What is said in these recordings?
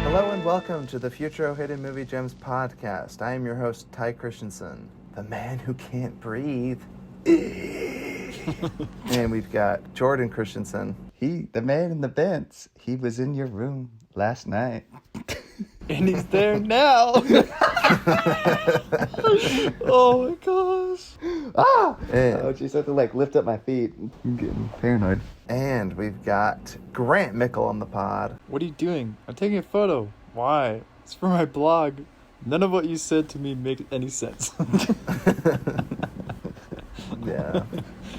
Hello and welcome to the Futro Hidden Movie Gems podcast. I am your host, Ty Christensen, the man who can't breathe. And we've got Jordan Christensen. The man in the vents. He was in your room last night. And he's there now. Oh my gosh. Ah! And, Oh, jeez, I have to lift up my feet. I'm getting paranoid. and we've got Grant Mickle on the pod. What are you doing? I'm taking a photo. Why? It's for my blog. None of what you said to me makes any sense. Yeah.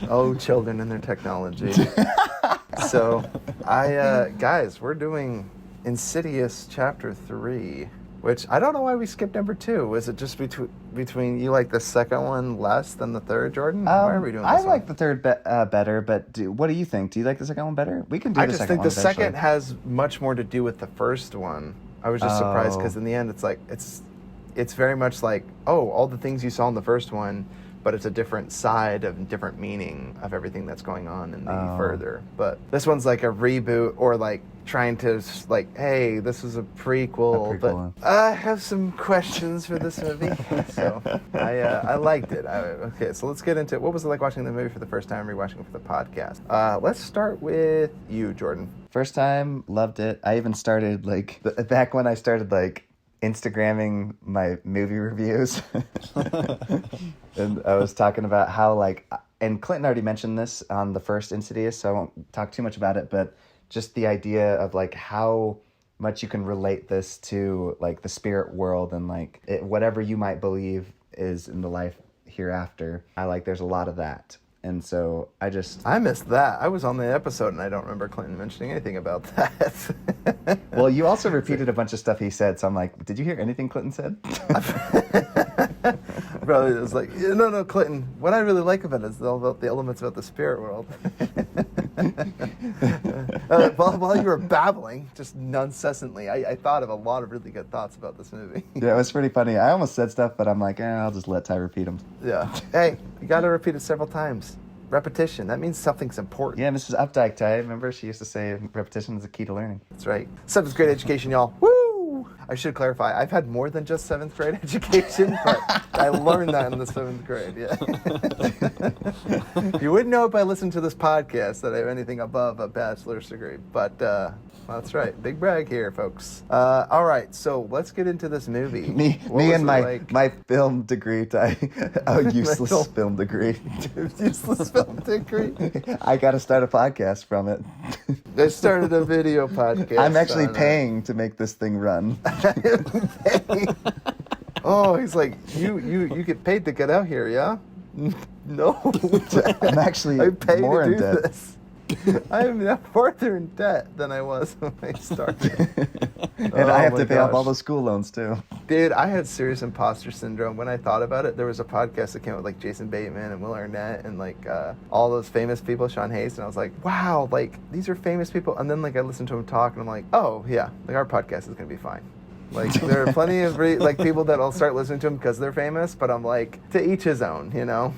Oh, children and their technology. So, guys, we're doing Insidious Chapter 3, which I don't know why we skipped number 2. Was it just between you like the second one less than the third, Jordan? Why are we doing this I one? like the third better, but what do you think? Do you like the second one better? We can do the second one. I just think the second eventually. has much more to do with the first one. I was just surprised because in the end, it's very much like, oh, all the things you saw in the first one, but it's a different side of different meaning of everything that's going on in the further. But this one's like a reboot or like trying to like, hey, this is a prequel. But I have some questions for this movie, so I liked it. Okay, so let's get into it. What was it like watching the movie for the first time, rewatching it for the podcast? Let's start with you, Jordan. First time, loved it. I even started back when I started Instagramming my movie reviews. And I was talking about how and Clinton already mentioned this on the first Insidious, so I won't talk too much about it, but just the idea of how much you can relate this to the spirit world and whatever you might believe is in the life hereafter. There's a lot of that. And so I missed that. I was on the episode and I don't remember Clinton mentioning anything about that. Well, you also repeated a bunch of stuff he said, so I'm like, did you hear anything Clinton said? Probably it was like, no, Clinton, what I really like about it is all about the elements about the spirit world. While you were babbling, just incessantly, I thought of a lot of really good thoughts about this movie. Yeah, it was pretty funny. I almost said stuff, but I'm like, I'll just let Ty repeat them. Yeah. Hey, you got to repeat it several times. Repetition, that means something's important. Yeah, Mrs. Updike, Ty, remember she used to say repetition is the key to learning. That's right. 7th grade education, y'all. Woo! I should clarify, I've had more than just 7th grade education, but I learned that in the 7th grade, yeah. You wouldn't know if I listened to this podcast that I have anything above a bachelor's degree, but that's right. Big brag here, folks. All right, so let's get into this movie. Me and my film degree, Ty. A useless film degree. Useless film degree? I got to start a podcast from it. I started a video podcast. I'm actually paying to make this thing run. Oh, he's like, you get paid to get out here, yeah? No. I'm actually I pay more to in do debt. this. I'm now further in debt than I was when I started. And Oh I have my to pay off all gosh. those school loans too. Dude, I had serious imposter syndrome. When I thought about it, there was a podcast that came out with Jason Bateman and Will Arnett and all those famous people, Sean Hayes, and I was like, wow, these are famous people. And then I listened to him talk and I'm like, oh yeah, our podcast is gonna be fine. There are plenty of people that'll start listening to him because they're famous, but I'm like, to each his own, you know?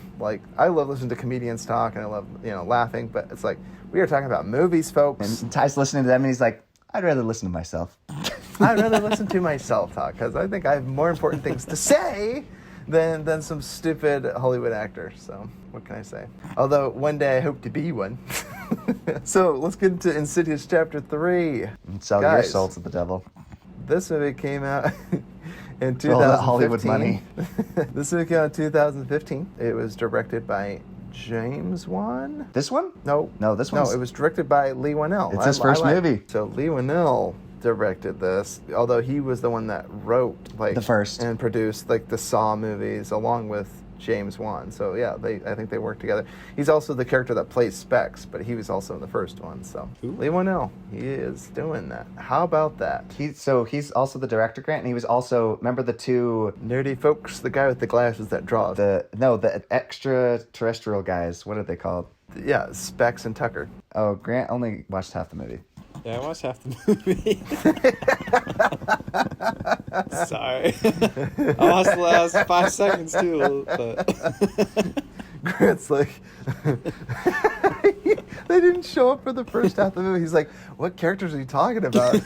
I love listening to comedians talk and I love, laughing, but it's we are talking about movies, folks. And Ty's listening to them and he's like, I'd rather listen to myself. I'd rather listen to myself talk because I think I have more important things to say than some stupid Hollywood actor. So what can I say? Although one day I hope to be one. So let's get into Insidious Chapter 3. Sell your soul to the devil. This movie came out in 2015. All that Hollywood money. This movie came out in 2015. It was directed by James Wan? This one? No, this one. No, it was directed by Leigh Whannell. It's his first movie. So Leigh Whannell directed this, although he was the one that wrote the first and produced the Saw movies along with James Wan. So yeah, I think they worked together. He's also the character that plays Specs, but he was also in the first one. So Leigh Whannell, he is doing that. How about that? He's also the director, Grant, and he was also, remember the two nerdy folks, the guy with the glasses that draws. The extraterrestrial guys. What are they called? Yeah, Specs and Tucker. Oh, Grant only watched half the movie. Yeah, I watched half the movie. Sorry. I watched the last 5 seconds too. But... Grant's They didn't show up for the first half of the movie. He's like, what characters are you talking about?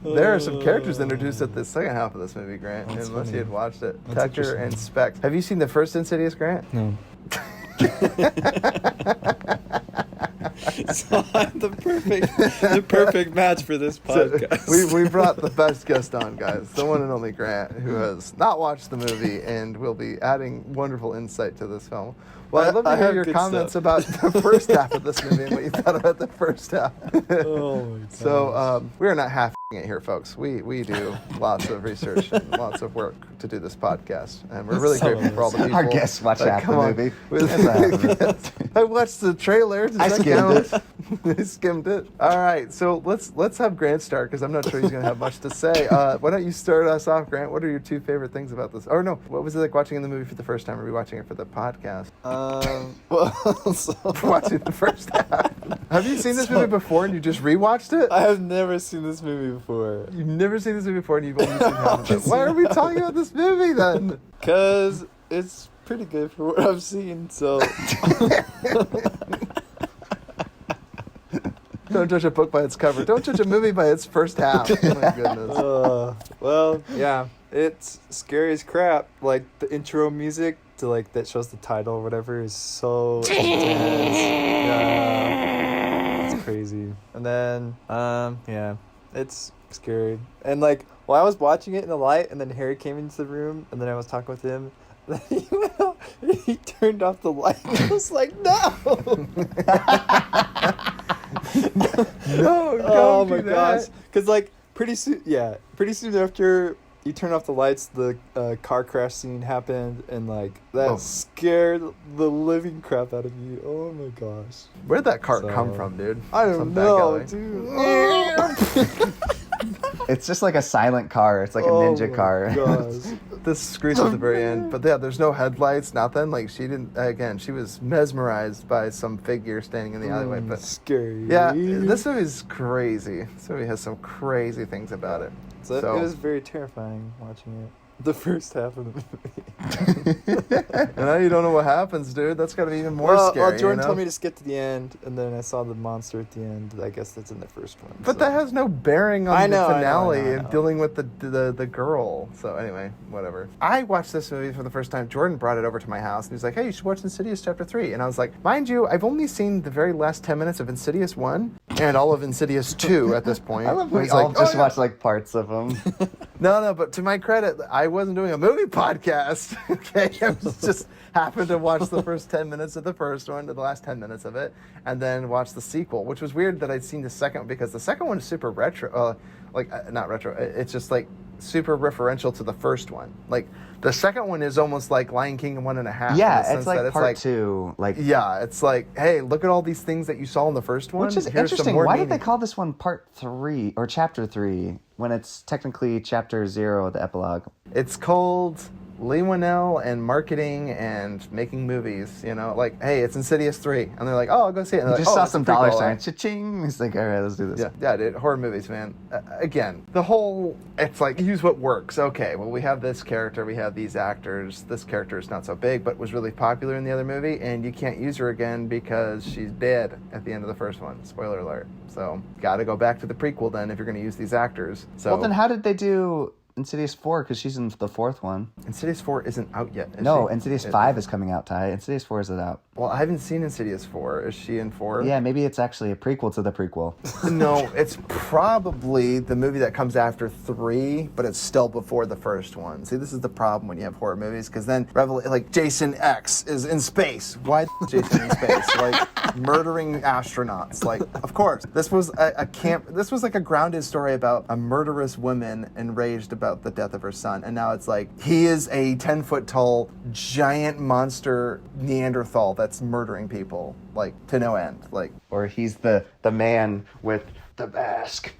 There are some characters introduced at the second half of this movie, Grant, That's unless funny. you had watched it. That's Tucker interesting. and Specs. Have you seen the first Insidious, Grant? No. So I'm the perfect match for this podcast. So we brought the best guest on, guys. The one and only Grant, who has not watched the movie and will be adding wonderful insight to this film. Well, I'd love to I hear have your good comments stuff. about the first half of this movie and what you thought about the first half. Oh my god. So we are not half it here, folks. We do lots of research and lots of work to do this podcast, and we're really Some grateful of for all the people. Our guests watch that half the come on movie. with- That's half of it. I watched the trailer. Does I that skimmed count? I skimmed it. All right, so let's have Grant start because I'm not sure he's going to have much to say. Why don't you start us off, Grant? What are your two favorite things about this? Or no, what was it like watching the movie for the first time? Or were you watching it for the podcast? Well, so Watching the first half. Have you seen this movie before and you just rewatched it? I have never seen this movie before. You've never seen this movie before and you've only seen half of it. I've Why are we seen- talking about this movie then? Cause it's pretty good for what I've seen. So Don't judge a book by its cover. Don't judge a movie by its first half. Oh my goodness. well, yeah, it's scary as crap. Like the intro music to like that shows the title or whatever is so intense. Yeah, it's crazy. And then yeah, it's scary. And like while I was watching it in the light, and then Harry came into the room, and then I was talking with him. Then he went out and he turned off the light. And I was like, no. No, don't Oh do my that. gosh! Because like pretty soon after you turn off the lights, the car crash scene happened, and like that Oh. scared the living crap out of me. Oh my gosh! Where'd that cart So- come from, dude? I Some don't back know, alley. dude. It's just like a silent car. It's like a ninja car. Gosh. This screech at the very end, but yeah, there's no headlights, nothing. Like she didn't. Again, she was mesmerized by some figure standing in the alleyway. But Scary. yeah, this movie is crazy. This movie has some crazy things about it. So it was very terrifying watching it. The first half of the movie. And now you don't know what happens, dude. That's got to be even more scary. Jordan you know? told me to skip to the end, and then I saw the monster at the end. I guess that's in the first one. But so. that has no bearing on I the know, I know, finale I know, I and know. dealing with the girl. So anyway, whatever. I watched this movie for the first time. Jordan brought it over to my house and he was like, "Hey, you should watch Insidious Chapter 3." And I was like, mind you, I've only seen the very last 10 minutes of Insidious 1 and all of Insidious 2 at this point. I love And we he's all like, just "Oh, yeah." watch like parts of them. No, but to my credit, I wasn't doing a movie podcast. Okay, I was just happened to watch the first 10 minutes of the first one, the last 10 minutes of it, and then watch the sequel, which was weird that I'd seen the second one because the second one is super retro, not retro. It's just like super referential to the first one. Like the second one is almost like Lion King 1.5. in the Yeah, sense it's that like part two. Like Yeah, it's like, hey, look at all these things that you saw in the first one. which is Here's some interesting. more Why did they meaning. call this one part 3 or chapter 3 when it's technically chapter 0, the epilogue? It's called Leigh Whannell and marketing and making movies. You know, like, hey, it's Insidious 3, and they're like, oh, I'll go see it. And You they're just like, oh, saw it's a some dollar prequel. signs. Cha-ching. He's like, all right, let's do this. Yeah, dude, horror movies, man. Again, the whole, it's like, use what works. Okay, well, we have this character, we have these actors. This character is not so big, but was really popular in the other movie, and you can't use her again because she's dead at the end of the first one. Spoiler alert. So, gotta go back to the prequel then if you're gonna use these actors. So, Well, then how did they do Insidious 4? Because she's in the 4th one. Insidious 4 isn't out yet, is No, she? Insidious It- 5 is coming out, Ty. Insidious 4 is out. Well, I haven't seen Insidious 4. Is she in 4? Yeah, maybe it's actually a prequel to the prequel. No, it's probably the movie that comes after 3, but it's still before the first one. See, this is the problem when you have horror movies, because then like Jason X is in space. Why Jason in space? Like murdering astronauts. Like, of course, this was a camp. This was like a grounded story about a murderous woman enraged about the death of her son, and now it's like he is a 10-foot tall giant monster Neanderthal that's murdering people like to no end. Like. Or he's the man with the mask.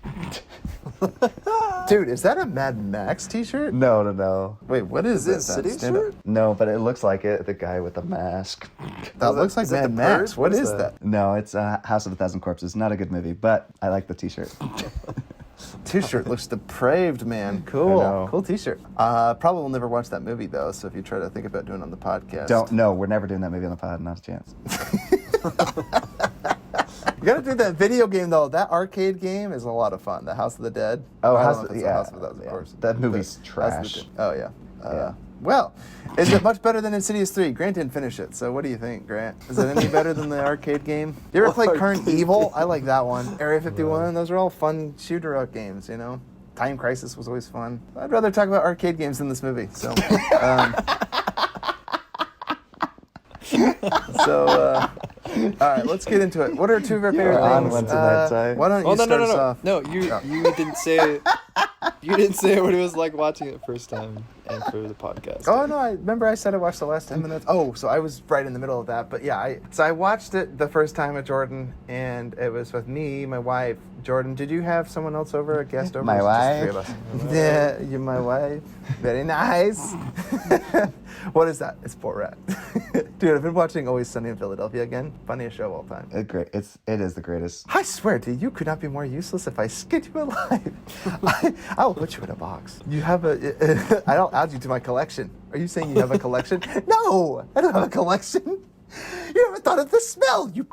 Dude, is that a Mad Max t-shirt? No. Wait, what is Is it this? Insidious Stand up. shirt? No, but it looks like it. The guy with the mask. That looks like is that Mad The Max. Purge? What What is is that? No, it's House of a Thousand Corpses. Not a good movie, but I like the t-shirt. T-shirt looks depraved, man. I Cool. know. Cool t-shirt. Probably will never watch that movie, though, so if you try to think about doing it on the podcast. No, we're never doing that movie on the pod. Not a chance. gotta do that video game though. That arcade game is a lot of fun. The House of the Dead. Oh, I don't House know of if it's yeah, House of the Dead, of course. That movie's House of the trash. Dead. Oh yeah. Yeah. Well, is it much better than Insidious 3? Grant didn't finish it, so what do you think, Grant? Is it any better than the arcade game? You ever play Current Evil? I like that one. Area 51, those are all fun shooter-up games, you know? Time Crisis was always fun. I'd rather talk about arcade games than this movie, so... all right, let's get into it. What are two of our favorite on things? one tonight, Ty. Why don't you start us off? No, you didn't say you didn't say what it was like watching it the first time and for the podcast. Oh no! I remember I said I watched the last 10 minutes. Oh, so I was right in the middle of that. But yeah, I watched it the first time with Jordan, and it was with me, my wife, Jordan. Did you have someone else over, a guest over? My wife. Just the 3 of us. Yeah, you're my wife. Very nice. What is that? It's Borat. Dude, I've been watching Always Sunny in Philadelphia again. Funniest show of all time. It is the greatest. I swear, dude, you could not be more useless if I skinned you alive. I will put you in a box. You have I'll add you to my collection. Are you saying you have a collection? No, I don't have a collection. You haven't thought of the smell, you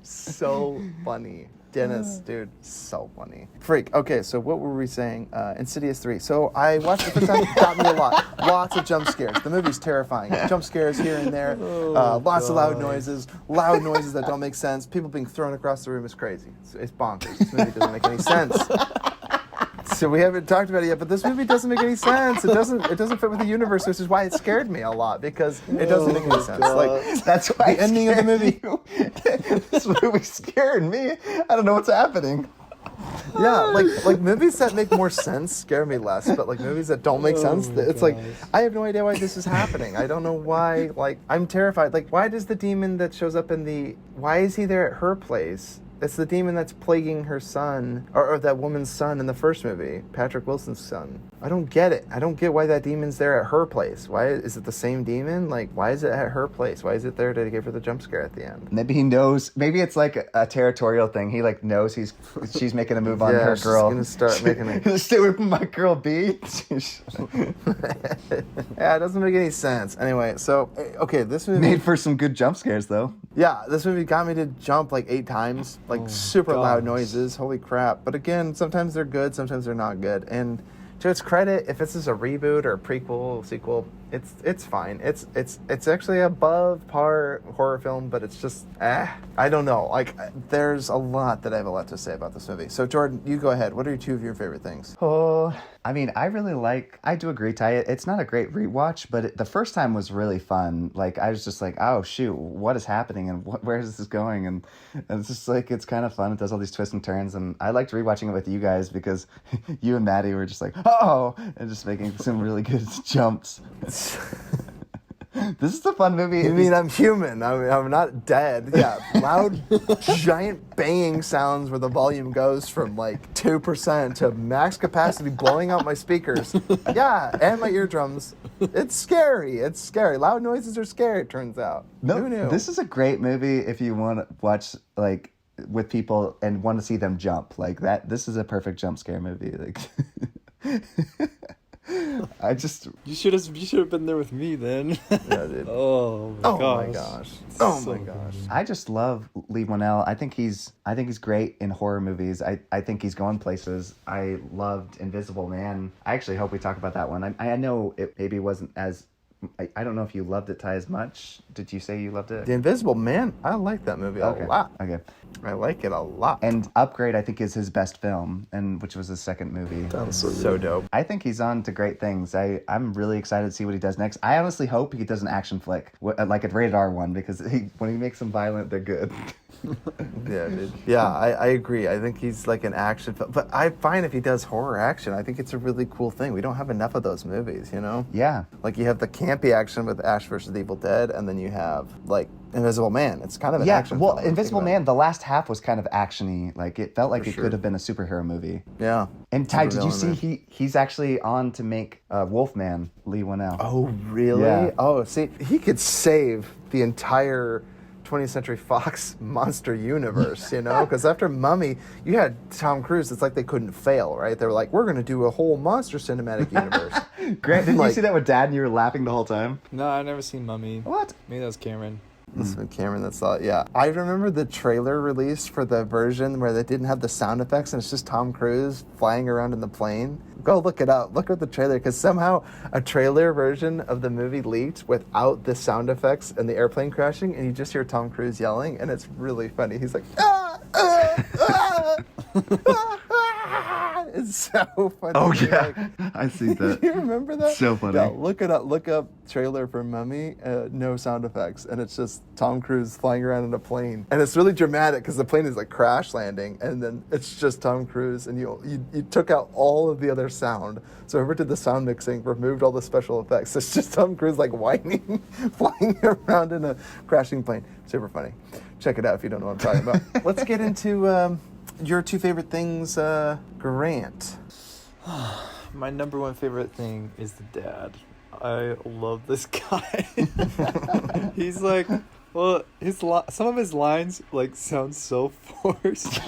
So funny. Dennis, dude, so funny. Freak. Okay, so what were we saying? Insidious 3. So I watched it the first time. It got me a lot. Lots of jump scares. The movie's terrifying. Jump scares here and there. Lots of loud noises that don't make sense. People being thrown across the room is crazy. It's bonkers. This movie doesn't make any sense. So we haven't talked about it yet, but this movie doesn't make any sense. It doesn't fit with the universe, which is why it scared me a lot, because it doesn't make any sense. Like, That's why the ending of the movie. This movie scared me. I don't know what's happening. Yeah, like movies that make more sense scare me less, but like movies that don't make sense, it's like, I have no idea why this is happening. I don't know why, like, I'm terrified. Like, why does the demon that shows up why is he there at her place? It's the demon that's plaguing her son, or that woman's son in the first movie, Patrick Wilson's son. I don't get it. I don't get why that demon's there at her place. Why is it the same demon? Like, why is it at her place? Why is it there to give her the jump scare at the end? Maybe he knows. Maybe it's like a territorial thing. He like knows she's making a move on her girl. She's gonna start making a... Stay away from my girl, B. Yeah, it doesn't make any sense. Anyway, so okay, this movie Made for some good jump scares though. Yeah, this movie got me to jump like 8 times, like super loud noises. Holy crap! But again, sometimes they're good, sometimes they're not good. And to its credit, if this is a reboot or a prequel, sequel, it's fine. It's actually above par horror film, but it's just I don't know. Like, there's a lot that I have a lot to say about this movie. So Jordan, you go ahead. What are 2 of your favorite things? Oh, I mean, I do agree, Ty. It's not a great rewatch, but the first time was really fun. Like, I was just like, oh shoot, what is happening and where is this going? And it's just like, it's kind of fun. It does all these twists and turns, and I liked rewatching it with you guys because you and Maddie were just like, oh, and just making some really good jumps. This is a fun movie. You mean I'm human? I'm not dead. Yeah, loud, giant banging sounds where the volume goes from like 2% to max capacity, blowing out my speakers. Yeah, and my eardrums. It's scary. It's scary. Loud noises are scary, it turns out. No, Who knew? This is a great movie if you want to watch like with people and want to see them jump like that. This is a perfect jump scare movie. Like. You should have been there with me then. Yeah, dude. Oh my gosh. Oh So my gosh. I just love Leigh Whannell. I think he's great in horror movies. I think he's going places. I loved Invisible Man. I actually hope we talk about that one. I know it maybe wasn't as I don't know if you loved it, Ty, as much. Did you say you loved it? The Invisible Man, I like that movie a lot. Okay. I like it a lot. And Upgrade, I think, is his best film, and which was his second movie. Sounds So dope. I think he's on to great things. I'm really excited to see what he does next. I honestly hope he does an action flick, like a rated R one, because when he makes them violent, they're good. Yeah, dude. Yeah, I agree. I think he's like an action film. But I find if he does horror action, I think it's a really cool thing. We don't have enough of those movies, you know? Yeah. Like, you have the campy action with Ash vs. the Evil Dead, and then you have, like, Invisible Man. It's kind of an action well, film. Invisible Man, the last half was kind of action-y. Like, it felt like For it sure. could have been a superhero movie. Yeah. And Ty, did you Supervillain, see he's actually on to make Wolfman, Leigh Whannell? Oh, really? Yeah. Oh, see, he could save the entire 20th Century Fox monster universe, you know? Because after Mummy, you had Tom Cruise. It's like they couldn't fail, right? They were like, we're going to do a whole monster cinematic universe. Grant, did you Like- see that with Dad and you were laughing the whole time? No, I've never seen Mummy. What? Maybe that was Cameron. Must have been Cameron that saw it. Yeah, I remember the trailer released for the version where they didn't have the sound effects and it's just Tom Cruise flying around in the plane. Go look it up. Look at the trailer because somehow a trailer version of the movie leaked without the sound effects and the airplane crashing, and you just hear Tom Cruise yelling, and it's really funny. He's like, ah, ah, ah, ah, ah. It's so funny. Oh yeah, Like, I see that. you remember that? So funny. Yeah, look it up. Look up trailer for Mummy. No sound effects, and it's just Tom Cruise flying around in a plane, and it's really dramatic because the plane is like crash landing, and then it's just Tom Cruise, and you took out all of the other sound. So whoever did the sound mixing removed all the special effects. It's just Tom Cruise like whining, flying around in a crashing plane. Super funny. Check it out if you don't know what I'm talking about. Let's get into your two favorite things, Grant. My number one favorite thing is the dad. I love this guy. He's like, well, some of his lines like sound so forced.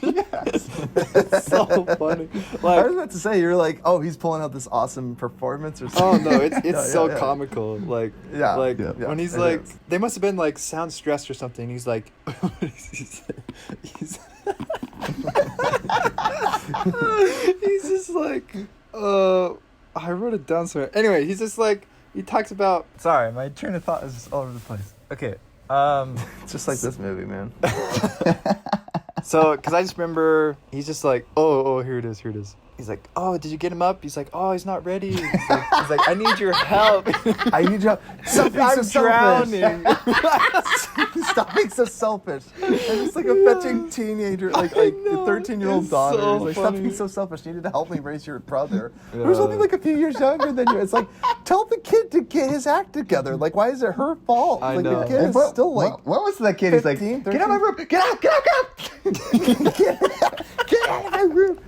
Yes. It's so funny. Like, I was about to say, you're like, oh, he's pulling out this awesome performance or something. oh no, it's Yeah. comical. Like, Yeah. When he's it like, is. they must have been like sound stressed or something. He's like, what is he saying? He's just like, I wrote it down somewhere. Anyway, he's just like, he talks about. Sorry, my train of thought is just all over the place. Okay. It's just like this movie, man. So, because I just remember, he's just like, oh, here it is. He's like, oh, did you get him up? He's like, oh, he's not ready. He's like, I need your help. I need your help. I'm drowning. Stop being so selfish. And it's like a fetching teenager, like a 13-year-old daughter. so He's like, stop funny. being so selfish. You need to help me raise your brother. Yeah. Who's only like a few years younger than you. It's like, tell the kid to get his act together. Like, why is it her fault? I Like, know. the kid is still like, what was that kid? He's like, 15, get out of my room! Get out! Get out! get out of my room.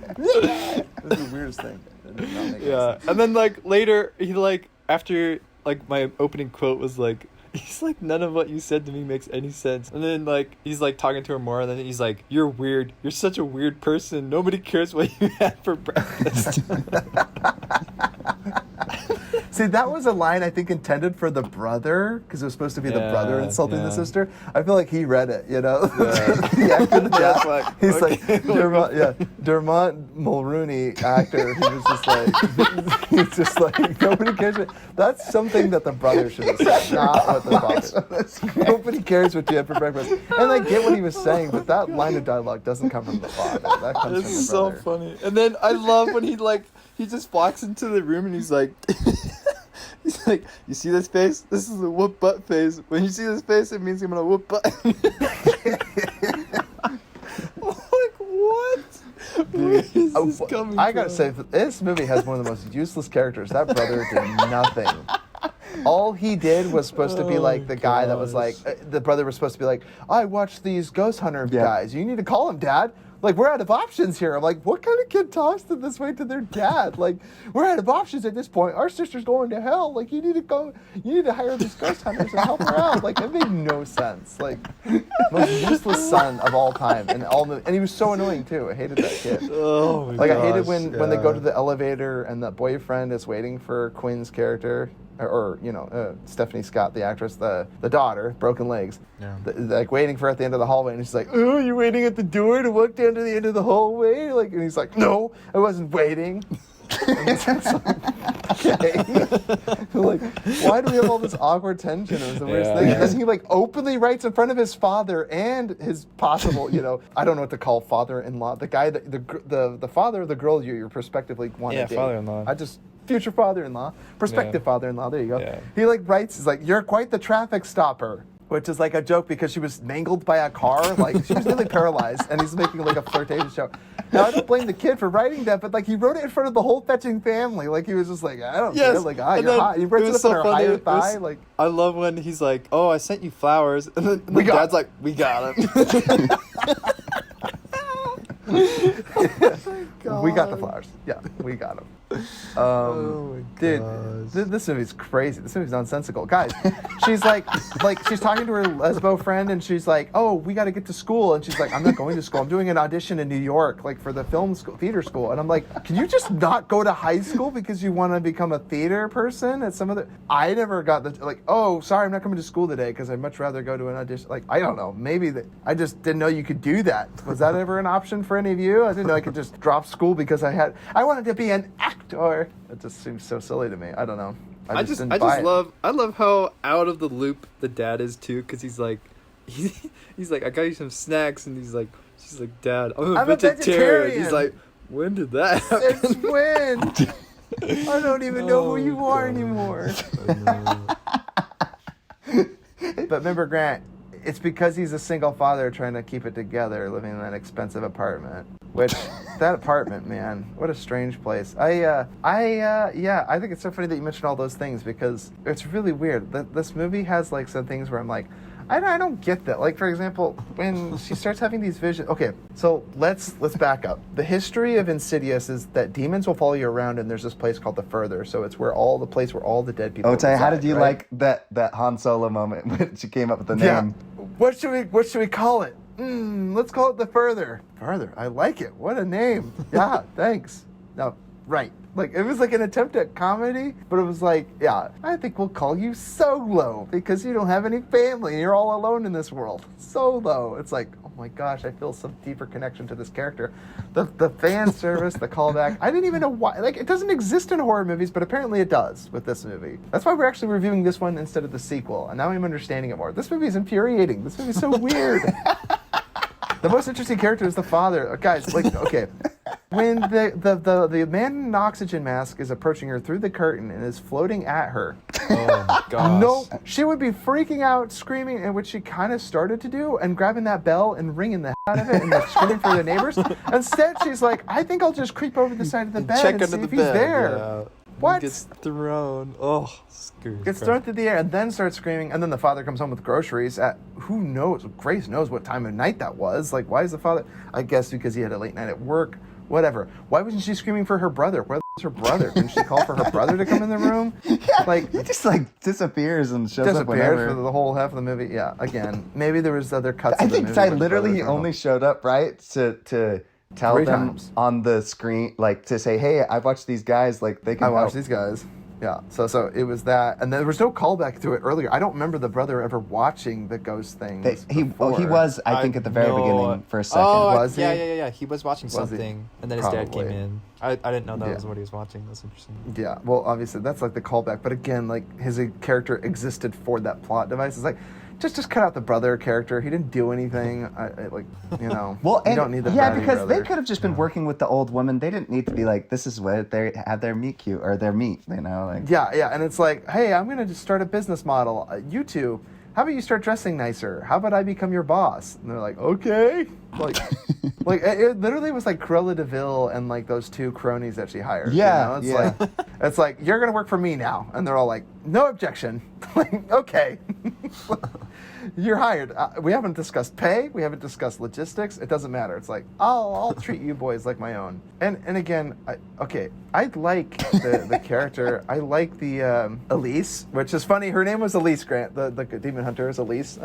That's the weirdest thing. It did not make any Yeah, sense. and then like later, he like after like my opening quote was like, he's like, none of what you said to me makes any sense. And then like he's like talking to her more, and then he's like, you're weird. You're such a weird person. Nobody cares what you had for breakfast. See, that was a line I think intended for the brother, because it was supposed to be the brother insulting the sister. I feel like he read it, you know? The actor, the Yeah, dad, like, he's okay. like, Dermot Mulrooney, actor, he was just like, he's just like, nobody cares. That's something that the brother should have said, not what the father. Nobody cares what you had for breakfast. And I get what he was saying, but that line of dialogue doesn't come from the father. That comes from the It's so brother. funny. And then I love when he just walks into the room and he's like, he's like, you see this face? This is a whoop butt face. When you see this face, it means I'm gonna whoop butt. Like, what? Where is this coming I gotta from? say, this movie has one of the most useless characters. That brother did nothing. All he did was supposed to be like the guy that was like, the brother was supposed to be like, I watched these ghost hunter guys. You need to call him, Dad. Like, we're out of options here. I'm like, what kind of kid talks to this way to their dad? Like, we're out of options at this point. Our sister's going to hell. Like, you need to hire these ghost hunters and help her out. Like, it made no sense. Like, most useless son of all time. And he was so annoying, too. I hated that kid. Oh my Like, gosh, I hated when they go yeah. to the elevator and the boyfriend is waiting for Quinn's character, or Stephanie Scott, the actress, the daughter, broken legs, like waiting for her at the end of the hallway, and she's like, "Oh, you're waiting at the door to walk down to the end of the hallway?" Like, and he's like, "No, I wasn't waiting." And it's like, okay. Like, why do we have all this awkward tension? It was the worst thing. And then he like openly writes in front of his father and his possible, I don't know what to call father-in-law, the guy that the father of the girl you're prospectively want to date. father-in-law. Future father-in-law, prospective father-in-law. There you go. Yeah. He like writes, he's like, "You're quite the traffic stopper," which is like a joke because she was mangled by a car. Like, she was nearly paralyzed, and he's making like a flirtation show. Now, I don't blame the kid for writing that, but like he wrote it in front of the whole fetching family. Like, he was just like, I don't care. Like, and you're then hot. He writes it up on her higher It thigh. was- Like, I love when he's like, "Oh, I sent you flowers," and then the dad's like, "We got him." we got the flowers. Yeah, we got him. Oh my Dude, gosh. this movie's crazy. This movie's nonsensical. Guys, she's like she's talking to her lesbo friend, and she's like, oh, we got to get to school. And she's like, I'm not going to school. I'm doing an audition in New York, like for the film school, theater school. And I'm like, can you just not go to high school because you want to become a theater person at some other? I never got the, like, oh, sorry, I'm not coming to school today because I'd much rather go to an audition. Like, I don't know. Maybe I just didn't know you could do that. Was that ever an option for any of you? I didn't know I could just drop school because I wanted to be an actor. It just seems so silly to me. I don't know. I just love how out of the loop the dad is too, because he's like, I got you some snacks, and she's like, Dad, I'm a vegetarian. He's like, when did that happen? Since when? I don't even know who you are anymore. But remember, Grant, it's because he's a single father trying to keep it together, living in that expensive apartment. Which, that apartment, man, what a strange place. I think it's so funny that you mentioned all those things, because it's really weird. This movie has like some things where I'm like, I don't get that. Like, for example, when she starts having these visions. Okay, so let's back up. The history of Insidious is that demons will follow you around, and there's this place called the Further. So it's where all the dead people. Oh, Ty, how did you right? like that Han Solo moment when she came up with the name? Yeah. What should we call it? Let's call it the Further. Further. I like it. What a name. Yeah, thanks. No, right. Like, it was like an attempt at comedy, but it was like, yeah, I think we'll call you Solo because you don't have any family. You're all alone in this world. Solo. It's like, oh my gosh, I feel some deeper connection to this character. The fan service, the callback. I didn't even know why. Like, it doesn't exist in horror movies, but apparently it does with this movie. That's why we're actually reviewing this one instead of the sequel, and now I'm understanding it more. This movie is infuriating. This movie is so weird. The most interesting character is the father. Guys, like, okay. When the man in an oxygen mask is approaching her through the curtain and is floating at her. Oh my gosh. No, she would be freaking out, screaming, and which she kind of started to do, and grabbing that bell and ringing the out of it and like screaming for the neighbors. Instead, she's like, I think I'll just creep over the side of the bed Check and under see the if he's bed. there. Yeah. What? He gets thrown. Oh, Gets thrown through the air and then starts screaming, and then the father comes home with groceries at, who knows, Grace knows what time of night that was. Like, why is the father, I guess because he had a late night at work, whatever. Why wasn't she screaming for her brother? Where the f- is her brother? Didn't she call for her brother to come in the room? Yeah, like, he just like disappears and shows up whenever. for the whole half of the movie. Yeah, again, maybe there was other cuts I of the think movie. Ty where the literally brothers were only home. showed up, right, to tell 3 them times. on the screen, like to say, hey, I watched these guys, like they can I watched help. these guys. Yeah, so it was that, and there was no callback to it earlier. I don't remember the brother ever watching the ghost things. He before. was, I think, at the very beginning for a second. Oh, Was he? yeah. He was watching Was he? something, and then his dad came Probably. in. I didn't know that Yeah. was what he was watching. That's interesting. Yeah, well, obviously that's like the callback, but again, like his character existed for that plot device. It's like, just cut out the brother character. He didn't do anything. I like, you know. Well, you and don't need the yeah, bratty because brother. they could have just been working with the old woman. They didn't need to be like, this is what they have their meet cute or their meet, you know, like. Yeah, and it's like, hey, I'm gonna just start a business model. You two, how about you start dressing nicer? How about I become your boss? And they're like, okay. Like, it literally was like Cruella DeVille and like those 2 cronies that she hired. Yeah, you know? It's like you're gonna work for me now, and they're all like, no objection. Like, okay. You're hired. We haven't discussed pay. We haven't discussed logistics. It doesn't matter. It's like, I'll treat you boys like my own. And again, I like the character. I like the Elise, which is funny. Her name was Elise Grant. The demon hunter is Elise.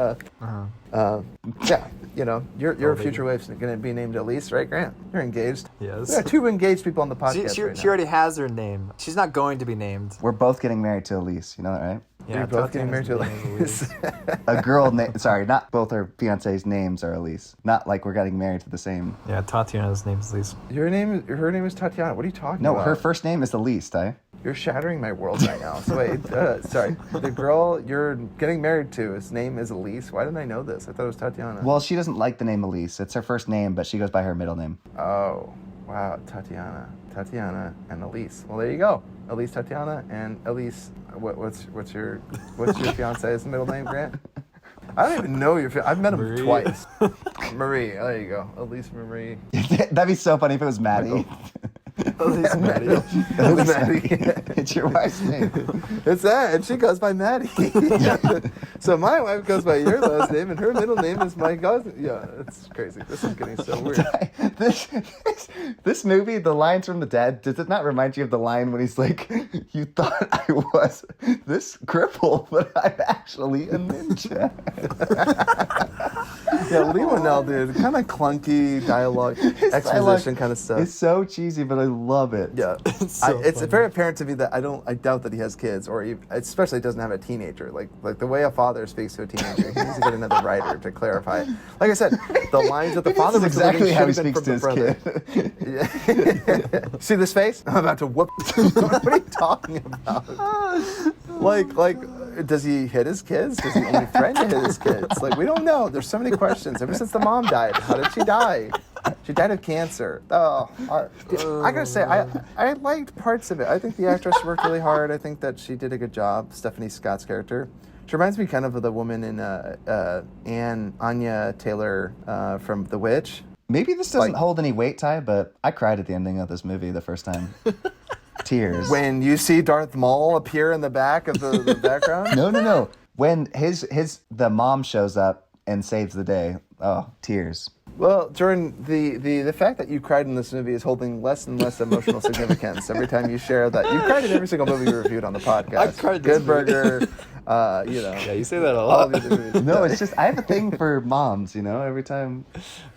Yeah, you know, your future wife's going to be named Elise, right, Grant? You're engaged. Yes. We got 2 engaged people on the podcast She right now. already has her name. She's not going to be named. We're both getting married to Elise, you know that, right? You're both getting married to Tatiana's Elise. name is A girl, sorry, not both her fiancés' names are Elise. Not like we're getting married to the same. Yeah, Tatiana's name is Elise. Her name is Tatiana. What are you talking No, about? her first name is Elise, Ty. You're shattering my world right now. So wait, sorry. The girl you're getting married to, his name is Elise. Why didn't I know this? I thought it was Tatiana. Well, she doesn't like the name Elise. It's her first name, but she goes by her middle name. Oh, wow, Tatiana, and Elise. Well, there you go. Elise, Tatiana, and Elise. What's your fiance's middle name, Grant? I don't even know your. I've met him Marie. twice. Marie. There you go. Elise Marie. That'd be so funny if it was Maddie. It's Maddie. It's Maddie. It's your wife's name. It's that, and she goes by Maddie. So my wife goes by your last name, and her middle name is my cousin. Yeah, it's crazy. This is getting so weird. This movie, the lines from the dad, does it not remind you of the line when he's like, "You thought I was this cripple, but I'm actually a ninja." Yeah, Leigh Whannell, dude, kind of clunky dialogue, exposition kind of stuff. It's so cheesy, but I love it. Yeah, it's very apparent to me that I doubt that he has kids, or especially doesn't have a teenager. Like the way a father speaks to a teenager, he needs to get another writer to clarify. Like I said, the lines that the father was exactly how he should have been speaks from to the his brother. kid. See this face? I'm about to whoop. What are you talking about? Like, does he hit his kids? Does he only threaten to hit his kids? Like, we don't know. There's so many questions. Ever since the mom died, how did she die? She died of cancer. Oh, I gotta say, I liked parts of it. I think the actress worked really hard. I think that she did a good job. Stephanie Scott's character. She reminds me kind of the woman in Anya Taylor from The Witch. Maybe this doesn't hold any weight, Ty, but I cried at the ending of this movie the first time. Tears. When you see Darth Maul appear in the back of the background? No. When the mom shows up and saves the day. Oh, tears. Well, Jordan, the fact that you cried in this movie is holding less and less emotional significance every time you share that. You cried in every single movie we reviewed on the podcast. I cried this Good Burger, Yeah, you say that a all lot. the other movies. No, it's just I have a thing for moms, every time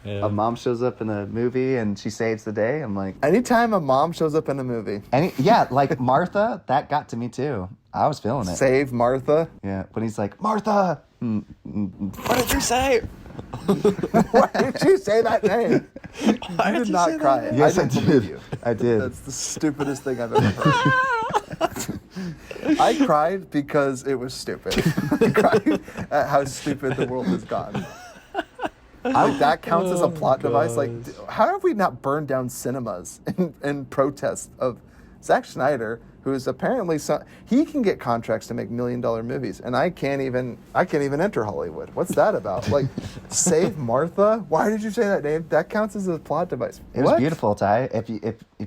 a mom shows up in a movie and she saves the day, I'm like... Anytime a mom shows up in a movie. Like Martha, that got to me too. I was feeling it. Save Martha. Yeah, when he's like, Martha! What did you say? Why did you say that name? You did not cry. Yes, I didn't believe did. you. I did. That's the stupidest thing I've ever heard. I cried because it was stupid. I cried at how stupid the world has gotten. Like, that counts as a plot device. Like, how have we not burned down cinemas in protest of Zack Snyder, who is apparently he can get contracts to make $1 million movies, and I can't even enter Hollywood. What's that about? Like, Save Martha? Why did you say that name? That counts as a plot device. It was beautiful, Ty. If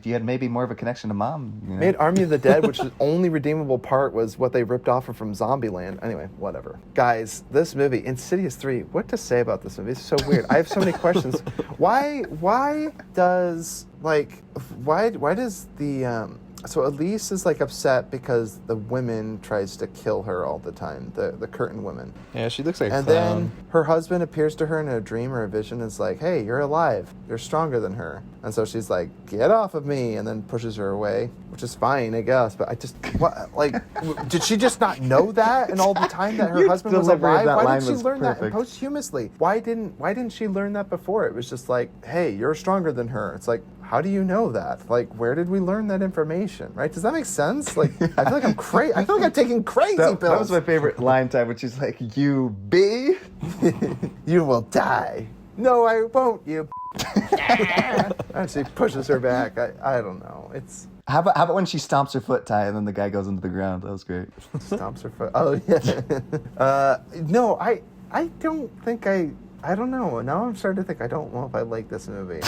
you had maybe more of a connection to mom. Made Army of the Dead, which the only redeemable part was what they ripped off from Zombieland. Anyway, whatever. Guys, this movie, Insidious 3, what to say about this movie? It's so weird. I have so many questions. Why does the so Elise is like upset because the woman tries to kill her all the time, the curtain woman. Yeah, she looks like and a clown. then her husband appears to her in a dream or a vision and is like, hey, you're alive. You're stronger than her. And so she's like, get off of me, and then pushes her away, which is fine, I guess. But did she just not know that and all the time that her Your husband was delivery of alive? that Why line didn't she was learn that perfect. posthumously? Why didn't she learn that before? It was just like, hey, you're stronger than her. It's like, how do you know that? Like, where did we learn that information? Right? Does that make sense? Like, I feel like I'm crazy. I feel like I'm taking crazy pills. That was my favorite line, Ty, which is like, you be... You will die. No, I won't, you. And she pushes her back. I don't know. It's... How about when she stomps her foot, Ty, and then the guy goes into the ground? That was great. Stomps her foot. Oh, yeah. No, I don't think I don't know. Now I'm starting to think I don't know if I like this movie.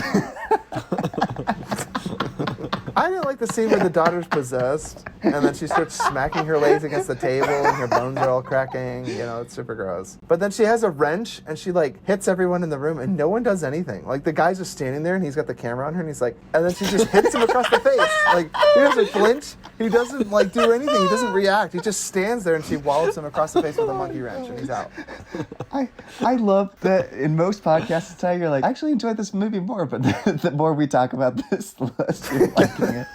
I didn't like the scene where the daughter's possessed, and then she starts smacking her legs against the table, and her bones are all cracking. It's super gross. But then she has a wrench, and she, hits everyone in the room, and no one does anything. Like, the guy's just standing there, and he's got the camera on her, and he's like... And then she just hits him across the face. Like, he doesn't flinch. He doesn't, do anything. He doesn't react. He just stands there, and she wallops him across the face with a monkey wrench, and he's out. I love that in most podcasts, Ty, you're like, I actually enjoyed this movie more, but the more we talk about this, the less you're liking it.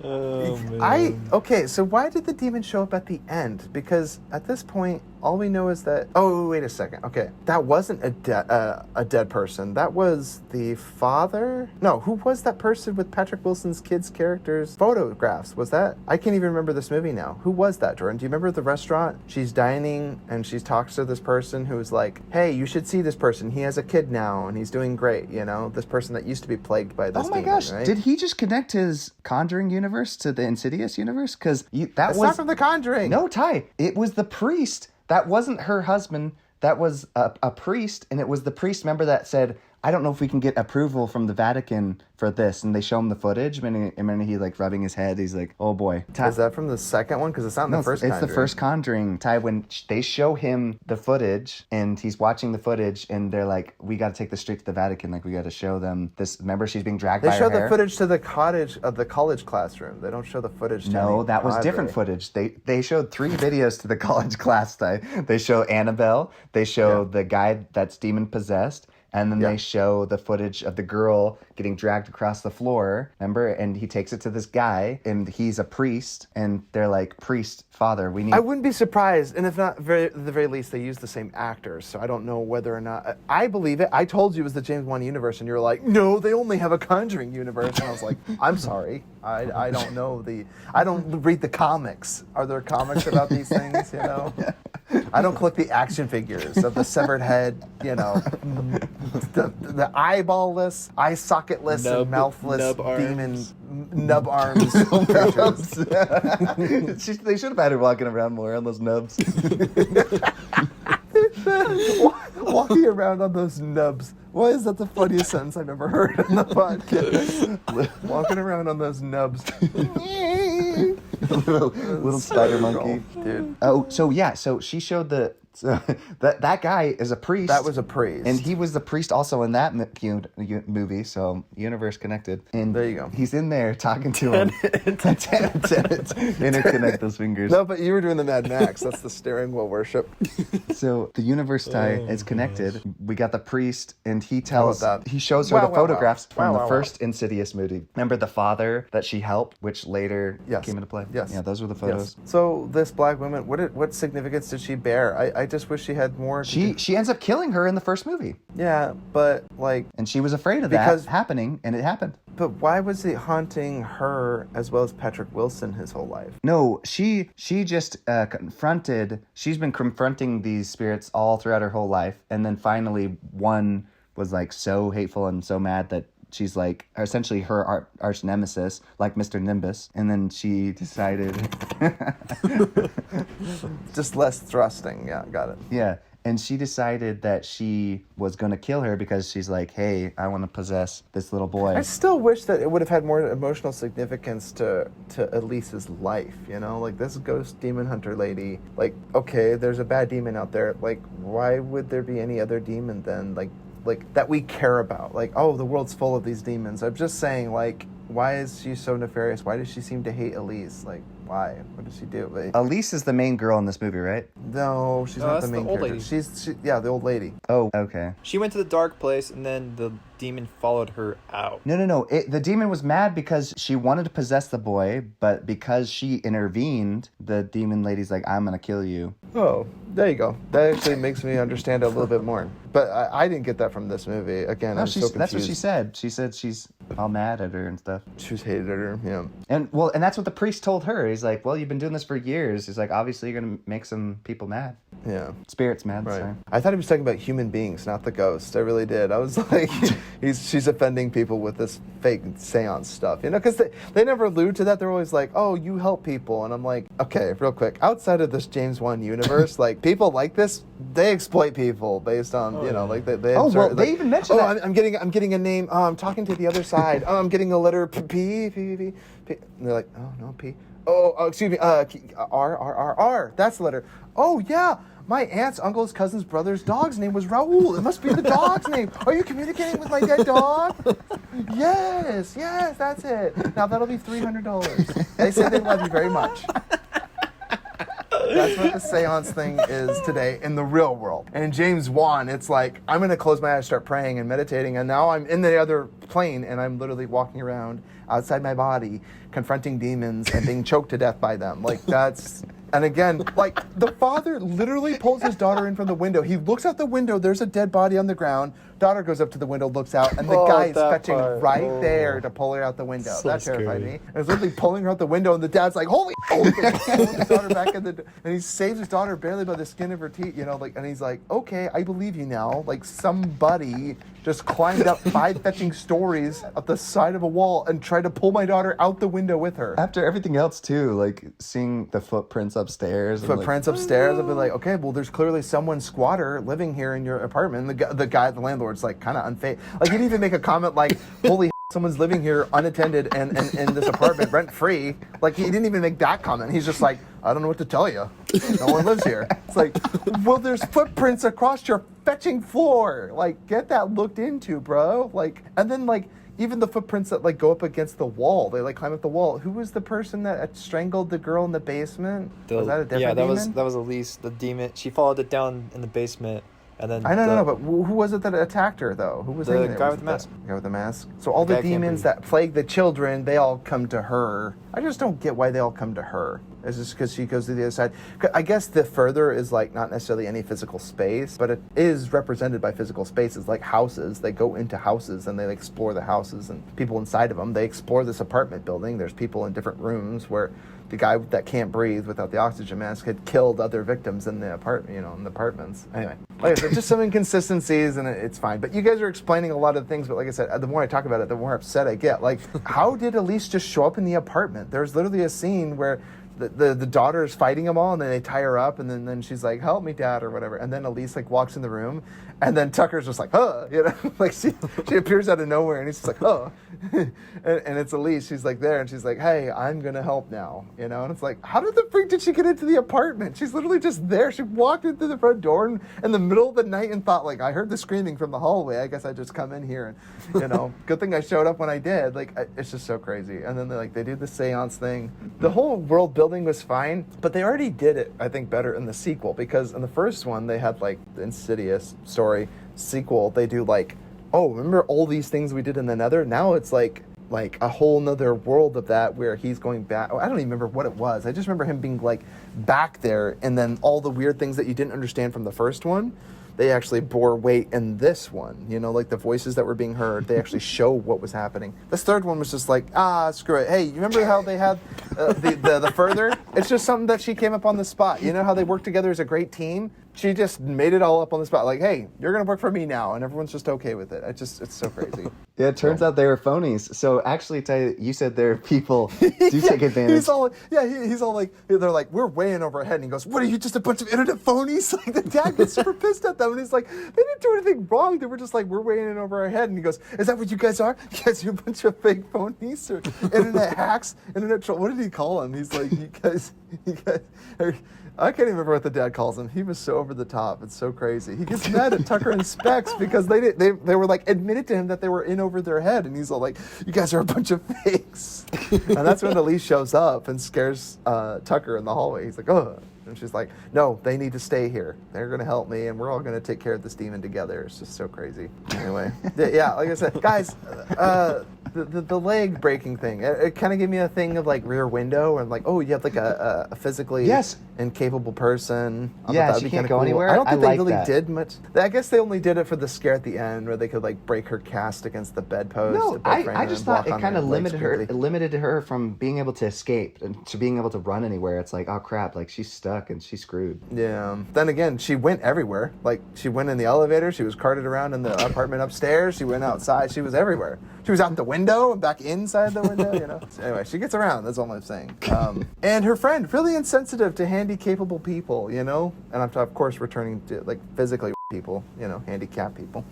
Oh, man. Okay, so why did the demon show up at the end? Because at this point, all we know is that... Oh, wait a second. Okay, that wasn't a dead person. That was the father? No, who was that person with Patrick Wilson's kids' characters' photographs? Was that... I can't even remember this movie now. Who was that, Jordan? Do you remember the restaurant? She's dining, and she talks to this person who's like, hey, you should see this person. He has a kid now, and he's doing great, This person that used to be plagued by this demon, gosh, right? did he just connect his Conjuring universe to the Insidious universe? Because That's not from The Conjuring. No, Ty. It was the priest. That wasn't her husband. That was a priest, and it was the priest member that said, I don't know if we can get approval from the Vatican for this. And they show him the footage, and he like rubbing his head. He's like, oh boy. Is that from the second one? Because it's not in the first It's Conjuring. the first Conjuring, Ty, when they show him the footage and he's watching the footage and they're like, we got to take this straight to the Vatican. Like, we got to show them this. Remember, she's being dragged by her hair? They show the footage to the college classroom. They don't show the footage to No, any that was padre. different footage. They showed 3 videos to the college class. Ty. They show Annabelle. They show the guy that's demon possessed. And then they show the footage of the girl getting dragged across the floor, remember? And he takes it to this guy, and he's a priest, and they're like, priest, father, we need... I wouldn't be surprised, and if not, at the very least, they use the same actors, so I don't know whether or not... I believe it. I told you it was the James Wan universe, and you were like, no, they only have a Conjuring universe. And I was like, I'm sorry. I don't know I don't read the comics. Are there comics about these things, you know? I don't collect the action figures of the severed head, you know, the eyeball-less, eye socket-less, and mouthless demon nub arms creatures. They should have had her walking around more on those nubs. Walking around on those nubs. Why is that the funniest sentence I've ever heard on the podcast? Walking around on those nubs. little spider monkey. Dude. Oh, so she showed that guy is a priest. That was a priest. And he was the priest also in that movie, so universe connected. And there you go. He's in there talking to him. Interconnect those fingers. No, but you were doing the Mad Max. That's the steering wheel worship. So the universe is connected. We got the priest, and he shows her the photographs from the first Insidious movie. Remember the father that she helped, which later came into play? Yes. Yeah, those were the photos. Yes. So this black woman, what significance did she bear? I just wish she had more. She ends up killing her in the first movie. Yeah, but like... And she was afraid of that happening, and it happened. But why was it haunting her as well as Patrick Wilson his whole life? No, she just she's been confronting these spirits all throughout her whole life. And then finally one was like so hateful and so mad that she's like essentially her arch nemesis, like Mr. Nimbus. And then she decided... Just less thrusting. Yeah, got it. Yeah. And she decided that she was going to kill her because she's like, hey, I want to possess this little boy. I still wish that it would have had more emotional significance to Elise's life, you know? Like, this ghost demon hunter lady, like, okay, there's a bad demon out there. Like, why would there be any other demon then? Like that we care about. Like, oh, the world's full of these demons. I'm just saying, like, why is she so nefarious? Why does she seem to hate Elise? Like, why? What does she do? Like, Elise is the main girl in this movie, right? no, she's not the main old character. lady. She's the old lady. Oh, okay. She went to the dark place, and then the demon followed her out. No. The demon was mad because she wanted to possess the boy, but because she intervened, the demon lady's like, I'm going to kill you. Oh, there you go. That actually makes me understand it a little bit more. But I didn't get that from this movie. Again, I'm so confused. That's what she said. She said she's all mad at her and stuff. She hated her, yeah. And that's what the priest told her. He's like, well, you've been doing this for years. He's like, obviously you're going to make some people mad. Yeah. Spirits mad, Right. sorry. I thought he was talking about human beings, not the ghost. I really did. I was like, she's offending people with this fake seance stuff, you know, because they never allude to that. They're always like, oh, you help people. And I'm like, okay, real quick. Outside of this James Wan universe, like, people like this, they exploit people based on, you know, like, they they even mentioned that. I'm getting a name. Oh, I'm talking to the other side. Oh, I'm getting a letter P. And they're like, oh, no, P. Oh, excuse me, R. That's the letter. Oh, yeah. My aunt's uncle's cousin's brother's dog's name was Raoul. It must be the dog's name. Are you communicating with my dead dog? Yes, that's it. Now that'll be $300. They said they love you very much. That's what the seance thing is today in the real world. And in James Wan, it's like, I'm going to close my eyes, start praying and meditating, and now I'm in the other plane, and I'm literally walking around outside my body, confronting demons and being choked to death by them. Like, that's... And again, like, the father literally pulls his daughter in from the window. He looks out the window, there's a dead body on the ground. Daughter goes up to the window, looks out, and the guy is fetching there to pull her out the window. So that terrified scary. me. And it's literally pulling her out the window, and the dad's like, holy pulling his daughter back in the... And he saves his daughter barely by the skin of her teeth, you know, like, and he's like, okay, I believe you now. Like, somebody just climbed up 5 fetching stories up the side of a wall and tried to pull my daughter out the window with her. After everything else, too, like, seeing the footprints footprints upstairs. Footprints upstairs. I'd be like, okay, well, there's clearly someone squatter living here in your apartment. And the landlord's like kind of unfazed. Like, he didn't even make a comment like, holy someone's living here unattended and in this apartment rent free. Like, he didn't even make that comment. He's just like, I don't know what to tell you. No one lives here. It's like, well, there's footprints across your fetching floor. Like, get that looked into, bro. Like, and then like even the footprints that like go up against the wall, they like climb up the wall. Who was the person that strangled the girl in the basement? Was that a different demon? that was Elise, the demon. She followed it down in the basement. And then I don't know, but who was it that attacked her, though? Who was the guy with the mask? The guy with the mask. So all the demons that plague the children, they all come to her. I just don't get why they all come to her. Is this because she goes to the other side? I guess the further is like not necessarily any physical space, but it is represented by physical spaces, like houses. They go into houses and they explore the houses and people inside of them. They explore this apartment building. There's people in different rooms where the guy that can't breathe without the oxygen mask had killed other victims in the apartment, in the apartments. Anyway, like I said, just some inconsistencies, and it's fine. But you guys are explaining a lot of things. But like I said, the more I talk about it, the more upset I get. Like, how did Elise just show up in the apartment? There's literally a scene where the daughter is fighting them all, and then they tie her up, and then she's like, "Help me, Dad," or whatever. And then Elise like walks in the room, and then Tucker's just like, "Huh," like she appears out of nowhere, and he's just like, "Huh," and it's Elise. She's like there, and she's like, "Hey, I'm gonna help now," and it's like, how did the freak did she get into the apartment? She's literally just there. She walked into the front door in the middle of the night and thought, like, I heard the screaming from the hallway. I guess I just come in here, and good thing I showed up when I did. Like, it's just so crazy. And then they do the seance thing. The whole world building was fine, but they already did it, I think, better in the sequel, because in the first one they had like the Insidious story. Sequel, they do like, oh, remember all these things we did in the Nether? Now it's like a whole nother world of that where he's going back. I don't even remember what it was. I just remember him being like back there, and then all the weird things that you didn't understand from the first one, they actually bore weight in this one. Like the voices that were being heard, they actually show what was happening. This third one was just like, screw it. Hey, you remember how they had the further? It's just something that she came up on the spot. You know how they work together as a great team? She just made it all up on the spot. Like, hey, you're going to work for me now. And everyone's just okay with it. It's so crazy. Yeah, it turns out they were phonies. So actually, you said there are people do take advantage. He's all like, they're like, we're way in over our head. And he goes, what are you, just a bunch of internet phonies? Like, the dad gets super pissed at them. And he's like, they didn't do anything wrong. They were just like, we're way in over our head. And he goes, is that what you guys are? You guys are a bunch of fake phonies or internet hacks, internet troll. What did he call them? He's like, you guys I can't even remember what the dad calls him. He was so over the top. It's so crazy. He gets mad at Tucker and Specs because they were like admitted to him that they were in over their head, and he's all like, "You guys are a bunch of fakes." And that's when Elise shows up and scares Tucker in the hallway. He's like, "Oh," and she's like, "No, they need to stay here. They're gonna help me, and we're all gonna take care of this demon together." It's just so crazy. Anyway, yeah, like I said, guys. The leg breaking thing, it kind of gave me a thing of like Rear Window, and like, oh, you have like a physically incapable person. Yeah, she can't go anywhere. I don't think they really did much. I guess they only did it for the scare at the end where they could like break her cast against the bedpost. No, I just thought it kind of limited her from being able to escape and to being able to run anywhere. It's like, oh crap, like she's stuck and she's screwed. Yeah. Then again, she went everywhere. Like she went in the elevator, she was carted around in the apartment upstairs, she went outside, she was everywhere. She was out the window and back inside the window, So anyway, she gets around. That's all I'm saying. And her friend, really insensitive to handy-capable people, And I'm, of course, returning to, like, physically people, handicapped people.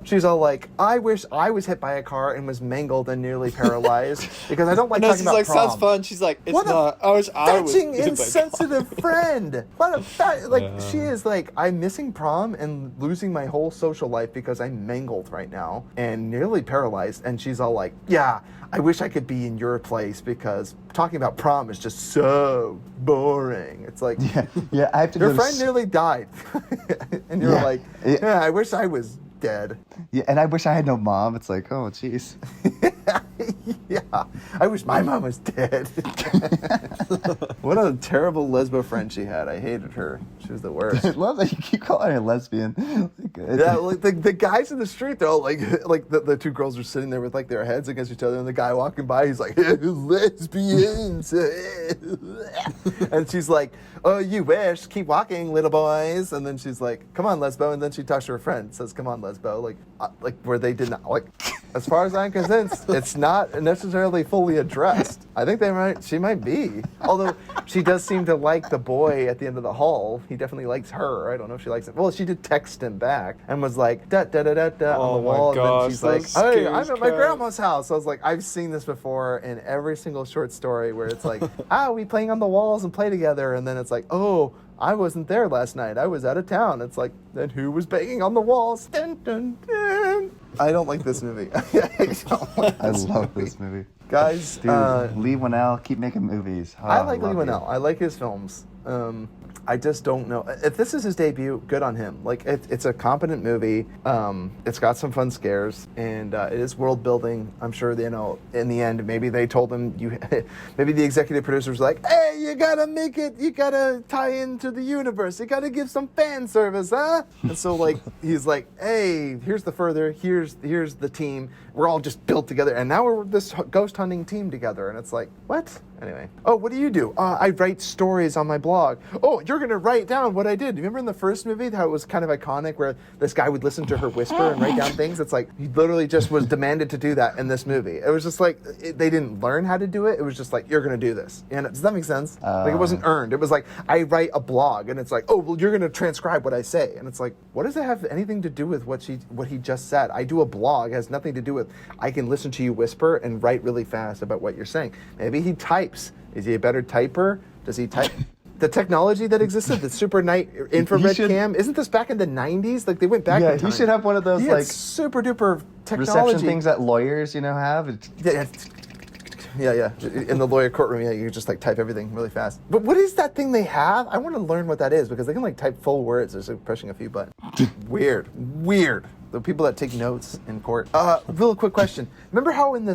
She's all like, I wish I was hit by a car and was mangled and nearly paralyzed because I don't like talking about prom. Sounds fun. She's like, it's not. I wish I was hit by a car. Insensitive friend. What a she is like, I'm missing prom and losing my whole social life because I'm mangled right now and nearly paralyzed. And she's all like, yeah, I wish I could be in your place because talking about prom is just so boring. It's like, yeah, I have to. Your friend nearly died, and you're like, yeah, I wish I was dead. Yeah, and I wish I had no mom. It's like, oh, jeez. Yeah, I wish my mom was dead. What a terrible lesbo friend she had. I hated her. She was the worst. I love that you keep calling her lesbian. Yeah, like the guys in the street, they're all like the two girls are sitting there with like their heads against each other, and the guy walking by, he's like, lesbians. And she's like, oh, you wish. Keep walking, little boys. And then she's like, come on, lesbo. And then she talks to her friend, says, come on, lesbo. Like where they did not like. as far as I'm convinced, it's not necessarily fully addressed. I think she might be. Although she does seem to like the boy at the end of the hall. He definitely likes her. I don't know if she likes him. Well, she did text him back and was like, da da da da da on the wall. Gosh, and then she's like, hey, I'm at my grandma's house. So I was like, I've seen this before in every single short story where it's like, we playing on the walls and play together. And then it's like, oh, I wasn't there last night. I was out of town. It's like, then who was banging on the walls? Dun, dun, dun. I don't like this movie. I love this movie. Guys, dude, Leigh Whannell, keep making movies. Oh, I like Leigh Whannell. I like his films. I just don't know. If this is his debut, good on him. Like, it's a competent movie. It's got some fun scares, and it is world building. I'm sure, in the end, maybe they told him, maybe the executive producers were like, hey, you gotta make it, you gotta tie into the universe. You gotta give some fan service, huh? And so, like, he's like, hey, here's the further, here's the team. We're all just built together, and now we're this ghost hunting team together. And it's like, what? Anyway. Oh, what do? I write stories on my blog. Oh, you're going to write down what I did. Remember in the first movie how it was kind of iconic where this guy would listen to her whisper and write down things? It's like he literally just was demanded to do that in this movie. It was just like they didn't learn how to do it. It was just like, you're going to do this. And does that make sense? Like it wasn't earned. It was like, I write a blog and it's like, oh, well, you're going to transcribe what I say. And it's like, what does it have anything to do with what he just said? I do a blog. It has nothing to do with I can listen to you whisper and write really fast about what you're saying. Maybe he types. Is he a better typer? Does he type? The technology that existed, the super night infrared cam, isn't this back in the 90s? Like they went back in time. He should have one of those like super duper technology. Reception things that lawyers, have. Yeah. In the lawyer courtroom, you just like type everything really fast. But what is that thing they have? I want to learn what that is because they can like type full words just like pushing a few buttons. Weird. The people that take notes in court. Real quick question. Remember how in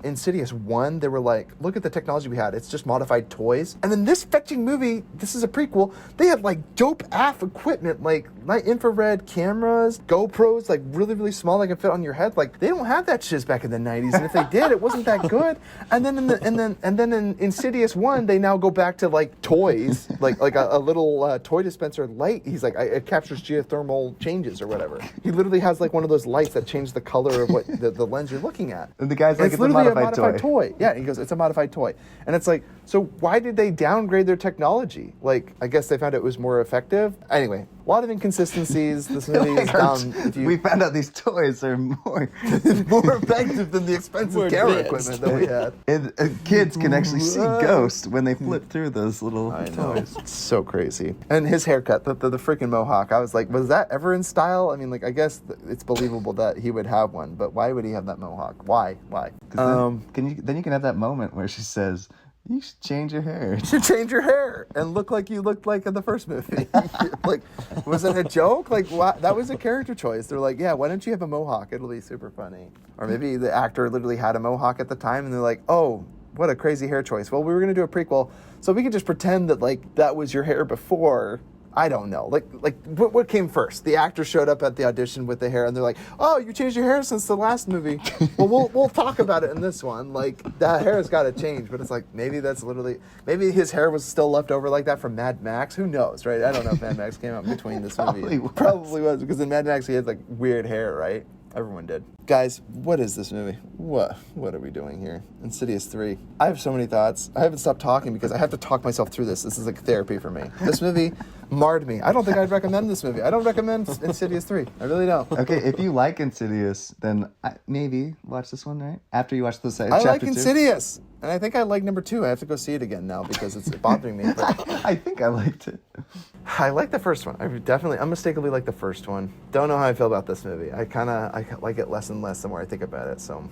Insidious 1, they were like, look at the technology we had. It's just modified toys. And then this fetching movie, this is a prequel, they had like dope AF equipment, like night infrared cameras, GoPros, like really, really small, like can fit on your head. Like they don't have that shiz back in the 90s. And if they did, it wasn't that good. And then in Insidious 1, they now go back to like toys, like a little toy dispenser light. He's like, it captures geothermal changes or whatever. He literally has like one of those lights that change the color of what the lens you're looking at. And the guy's like, it's literally a modified toy. Yeah, he goes, it's a modified toy. And it's like, so why did they downgrade their technology? Like, I guess they found it was more effective. Anyway, a lot of inconsistencies. This movie is dumb. We found out these toys are more effective than the expensive camera equipment that we had. And kids can actually see ghosts when they flip through those little toys. It's so crazy. And his haircut, the freaking mohawk. I was like, was that ever in style? I mean, like, I guess it's believable that he would have one, but why would he have that mohawk? Why? Then you can have that moment where she says, you should change your hair. You should change your hair and look like you looked like in the first movie. Like, was it a joke? Like, that was a character choice. They're like, yeah, why don't you have a mohawk? It'll be super funny. Or maybe the actor literally had a mohawk at the time, and they're like, oh, what a crazy hair choice. Well, we were going to do a prequel, so we could just pretend that, like, that was your hair before. I don't know. Like, what came first? The actor showed up at the audition with the hair, and they're like, "Oh, you changed your hair since the last movie." Well, we'll talk about it in this one. Like, that hair has got to change. But it's like maybe his hair was still left over like that from Mad Max. Who knows, right? I don't know if Mad Max came out between this movie. Probably was because in Mad Max he had like weird hair, right? Everyone did. Guys, what is this movie? What are we doing here? Insidious 3. I have so many thoughts. I haven't stopped talking because I have to talk myself through this. This is like therapy for me. This movie marred me. I don't think I'd recommend this movie. I don't recommend Insidious 3. I really don't. Okay, if you like Insidious, then maybe watch this one, right? After you watch the second chapter. I like 2. Insidious. And I think I like number 2. I have to go see it again now because it's bothering me. But I think I liked it. I like the first one. I definitely, unmistakably like the first one. Don't know how I feel about this movie. I like it less and less the more I think about it. So,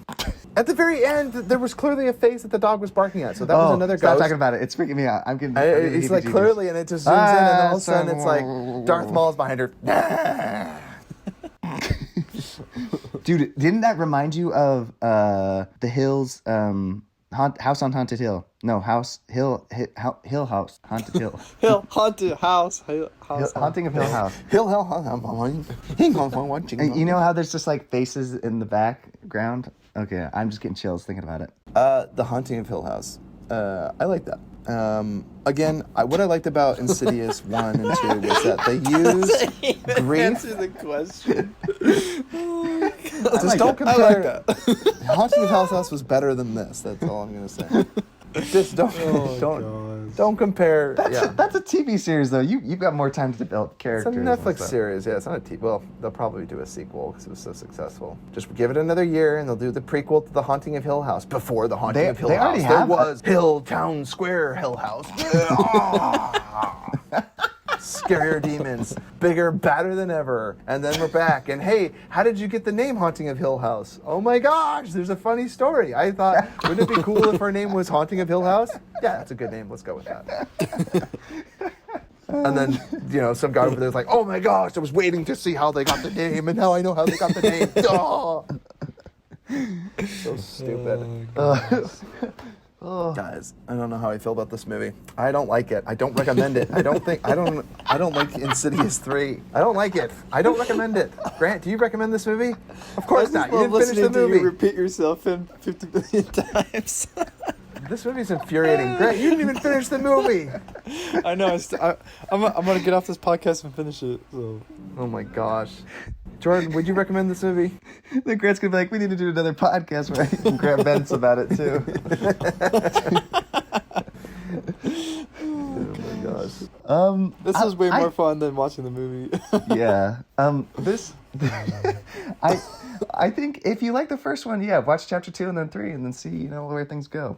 at the very end, there was clearly a face that the dog was barking at. So that was another ghost. Stop talking about it. It's freaking me out. I'm getting. It's like clearly, and it just zooms in, and all of a sudden, it's like Darth Maul's behind her. Dude, didn't that remind you of The Hills? House on Haunted Hill. No, Hill House. Haunted Hill. Haunted House. Haunting of Hill House. And you know how there's just like faces in the background? Okay, I'm just getting chills thinking about it. The Haunting of Hill House. I like that. Again, what I liked about Insidious 1 and 2 was that they use grief. Answer the question. Just like don't it. I like compare. that. Haunting of Hill House was better than this. That's all I'm gonna say. Just don't don't compare. That's a TV series though. You've got more time to develop It's a characters. and Netflix stuff. series. Yeah, it's not a TV. Well, they'll probably do a sequel because it was so successful. Just give it another year, and they'll do the prequel to The Haunting of Hill House before The Haunting of Hill they House. already There have was Hill Town Square Hill House. Scarier demons, bigger, badder than ever. And then we're back. And hey, how did you get the name Haunting of Hill House? Oh my gosh, there's a funny story. I thought, wouldn't it be cool if our name was Haunting of Hill House? Yeah, that's a good name. Let's go with that. And then, some guy over there's like, oh my gosh, I was waiting to see how they got the name, and now I know how they got the name. Oh. So stupid. Guys, I don't know how I feel about this movie. I don't like it. I don't recommend it. I don't like Insidious 3. I don't like it. I don't recommend it. Grant, do you recommend this movie? Of course not. You didn't finish the movie. You repeat yourself in 50 million times. This movie's infuriating. Grant, you didn't even finish the movie. I know. I'm gonna get off this podcast and finish it. So. Oh my gosh. Jordan, would you recommend this movie? Then Grant's gonna be like, we need to do another podcast where I can grab Vince about it too. Oh my gosh. This was way more fun than watching the movie. Yeah. I think if you like the first one, watch chapter 2 and then 3 and then see, where things go.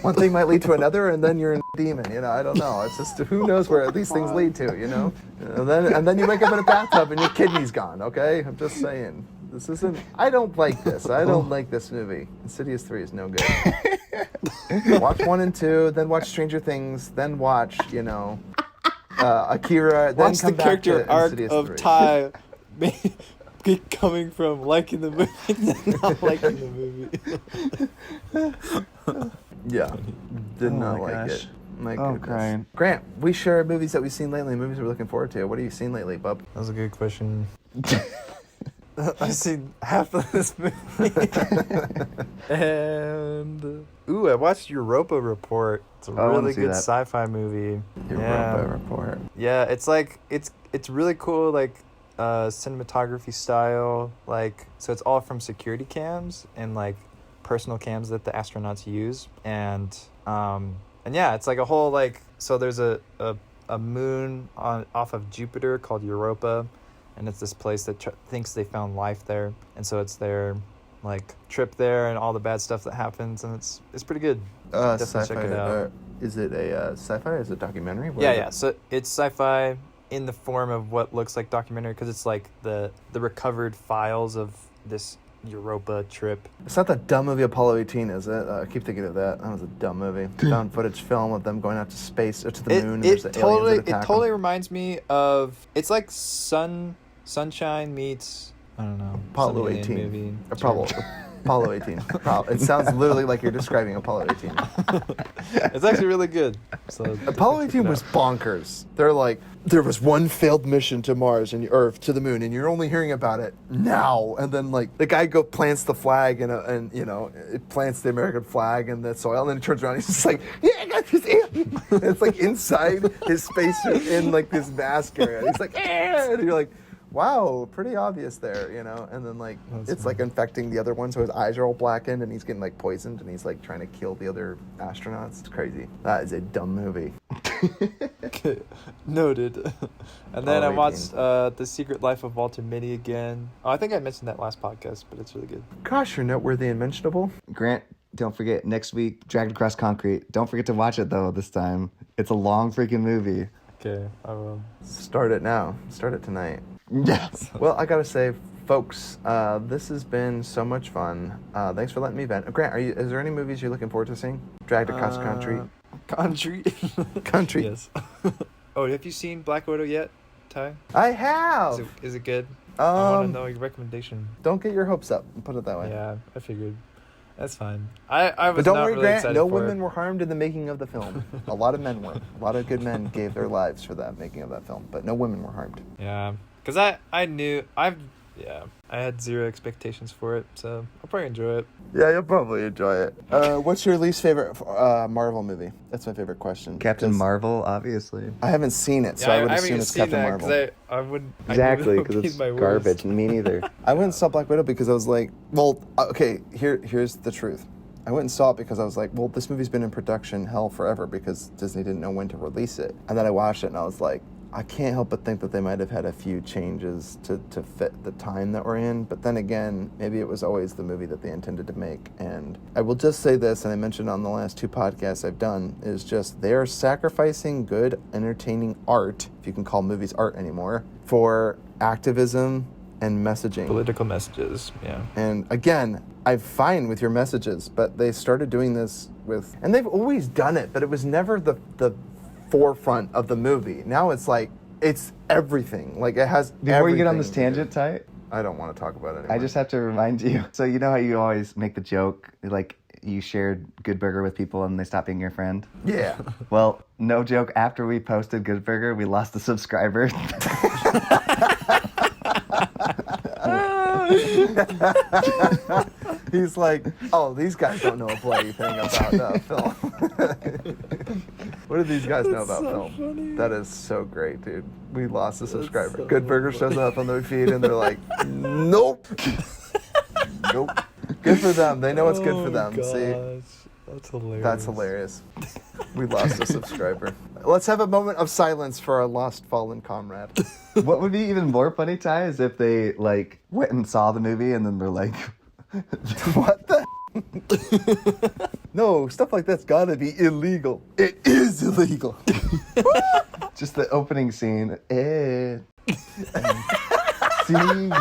One thing might lead to another, and then you're a demon. I don't know. It's just who knows where these things lead to. And then you wake up in a bathtub and your kidney's gone. Okay, I'm just saying. This isn't. I don't like this. I don't like this movie. Insidious 3 is no good. Watch 1 and 2, then watch Stranger Things, then watch Akira. Then Watch come the back character to arc Insidious of 3. Ty. Coming from liking the movie to not liking the movie. Yeah, did Oh not my like gosh. it. My Oh, goodness. crying. Grant, we share movies that we've seen lately, movies we're looking forward to. What have you seen lately, bub? That was a good question. I've seen half of this movie. And I watched Europa Report. It's a I wanna really see good that. sci-fi movie. Europa Report. Yeah, it's like it's really cool, like cinematography style, like, so it's all from security cams and like personal cams that the astronauts use, and yeah, it's like a whole, like, so there's a moon off of Jupiter called Europa, and it's this place that thinks they found life there, and so it's their like trip there and all the bad stuff that happens, and it's pretty good. Definitely Sci-fi. check it out. Is it a sci-fi or is it a documentary? What is Yeah. So it's sci-fi in the form of what looks like documentary, because it's like the recovered files of this Europa trip. It's not that dumb movie Apollo 18, is it? I keep thinking of that. That was a dumb movie. Found footage film of them going out to space or to the moon. And there's the aliens that attack them. Reminds me of, it's like Sunshine meets, I don't know, Apollo some alien 18. movie. Apollo 18. It sounds literally like you're describing Apollo 18. It's actually really good. So Apollo 18 was bonkers. They're like, there was one failed mission to Mars or to the moon, and you're only hearing about it now. And then like the guy plants the flag and it plants the American flag in the soil, and then he turns around and he's just like, yeah, I got this. It's like inside his spacesuit in like this mask area. He's like, and you're like, wow, pretty obvious there, and then like it's like infecting the other one, so his eyes are all blackened and he's getting like poisoned and he's like trying to kill the other astronauts. It's crazy. That is a dumb movie. Noted. And then I Apollo watched The Secret Life of Walter Mitty again. Oh, I think I mentioned that last podcast, but it's really good. Gosh, you're noteworthy and mentionable. Grant, don't forget, next week, Dragged Across Concrete. Don't forget to watch it, though, this time. It's a long freaking movie. Okay, I will. Start it now. Start it tonight. Yes. Well, I gotta say, folks, this has been so much fun. Thanks for letting me vent. Grant, is there any movies you're looking forward to seeing? Dragged Across Country. Country. Yes. Oh, have you seen Black Widow yet, Ty? I have. Is it good? I want to know your recommendation. Don't get your hopes up. Put it that way. Yeah, I figured. That's fine. I was But don't not worry, really Grant. excited No for women it. were harmed in the making of the film. A lot of men were. A lot of good men gave their lives for that making of that film, but no women were harmed. Yeah, because I knew I've Yeah, I had zero expectations for it, so I'll probably enjoy it. Yeah, you'll probably enjoy it. What's your least favorite Marvel movie? That's my favorite question. Captain 'Cause Marvel, obviously. I haven't seen it, so Yeah, I would haven't assume even it's seen Captain that Marvel. because I wouldn't. Exactly, I knew that because would it's be my garbage. worst. Me neither. I went and saw Black Widow because I was like, well, okay, here's the truth. I went and saw it because I was like, well, this movie's been in production hell forever because Disney didn't know when to release it. And then I watched it and I was like, I can't help but think that they might have had a few changes to fit the time that we're in. But then again, maybe it was always the movie that they intended to make. And I will just say this, and I mentioned on the last 2 podcasts I've done, is just they are sacrificing good, entertaining art, if you can call movies art anymore, for activism and messaging. Political messages, yeah. And again, I'm fine with your messages, but they started doing this with, and they've always done it, but it was never the forefront of the movie. Now it's like, it's everything. Like it has Before you get on everything this tangent, Ty, I don't want to talk about it anymore. I just have to remind you. So you know how you always make the joke, like you shared Good Burger with people and they stopped being your friend? Yeah. Well, no joke, after we posted Good Burger, we lost a subscriber. He's like, oh, these guys don't know a bloody thing about film. What do these guys know about film? Funny. That is so great, dude. We lost a subscriber. so Good Burger shows up on their feed and they're like, nope. Nope. Good for them. They know it's good for them. See? That's hilarious. That's hilarious. We lost a subscriber. Let's have a moment of silence for our lost fallen comrade. What would be even more funny, Ty, is if they like went and saw the movie and then they're like, What the? No, stuff like that's gotta be illegal. It is illegal. just the opening scene. See you.